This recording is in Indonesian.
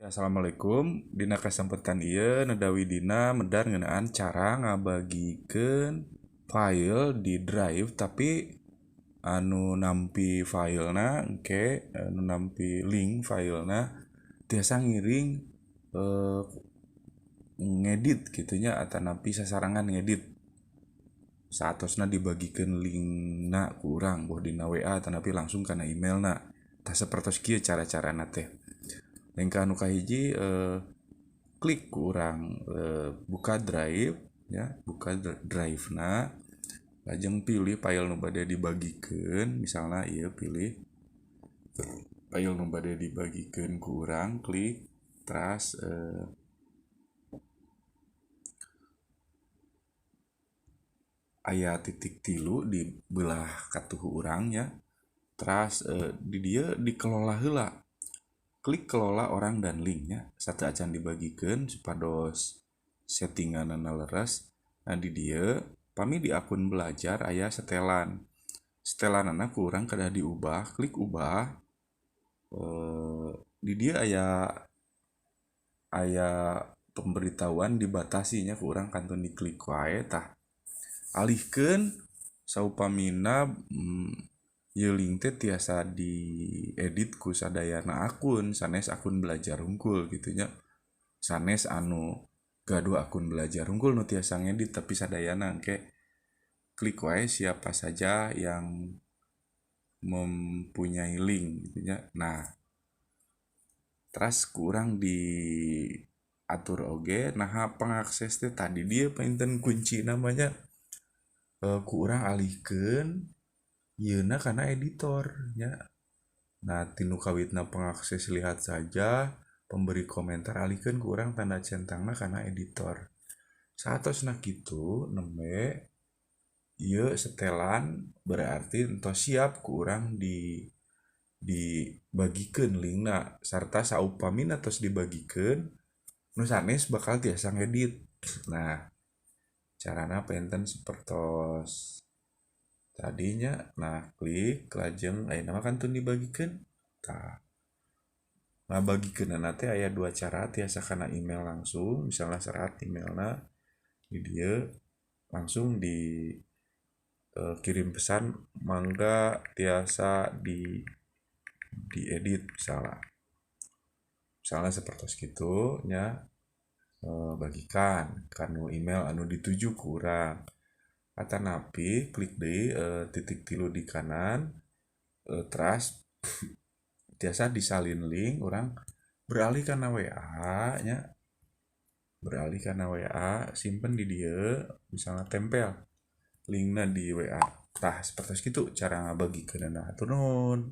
Assalamualaikum. Dina kesempatan ieu nadawi dina medar ngeunaan cara ngabagikeun file di Drive tapi anu nampi filena engke anu nampi link filena tiasa ngiring eh, ngedit gitunya atau nampi sasarangan ngedit saatosna dibagikeun linkna ku urang boh dina WA atau nampi langsung kana emailna. Tah sapertos kieu cara-carana teh. Link anu kahiji klik ku urang buka drive ya, buka drive na lajeng pilih file nu bade dibagikeun, misalnya ieu pilih file nu bade dibagikeun ku urang, klik terus aya titik tilu di belah katuhu urang ya. Terus di dia dikelola heula, klik kelola orang dan linknya satu acan dibagikan supados settingan leres. Nah di dia pami di akun belajar ayah setelan anak kurang kada diubah, klik ubah. Di dia ayah pemberitahuan dibatasinya kurang kantun diklik wae tah alihkeun saupamina ieu link teh tiasa diedit ku sadayana akun sanes akun belajar unggul gitunya, sanes anu gaduh akun belajar unggul nu tiasa ngedit tapi sadayana engke klik wae siapa saja yang mempunyai link gitunya. Nah terus kurang di atur oge nah pengakses teh tadi dia painten kunci namanya kurang alihkeun yeuna karena editor ya. Nah tinu kawitna pengakses lihat saja, pemberi komentar alihkeun kurang tanda centangna karena editor. Saatosna kitu nembe ieu setelan berarti entos siap kurang dibagikeun linkna sarta saupamina tos dibagikeun nu sanes bakal tiasa ngedit. Nah carana penten sapertos tadinya. Nah klik lajeng ayeuna kan teu dibagikeun. Tah ngabagikeunna teh aya dua cara, tiasa kana email langsung misalnya serat emailna di dieu langsung di kirim pesan mangga tiasa diedit misalnya seperti itu nya, bagikan kanu email anu dituju ku urang atanapi klik deui titik tilu di kanan terus tiasa disalin link urang beralih kana WA nya, beralih kana WA simpen di dieu misalnya tempel linkna di WA. Tah seperti itu cara ngabagikeunna. Hatur nuhun.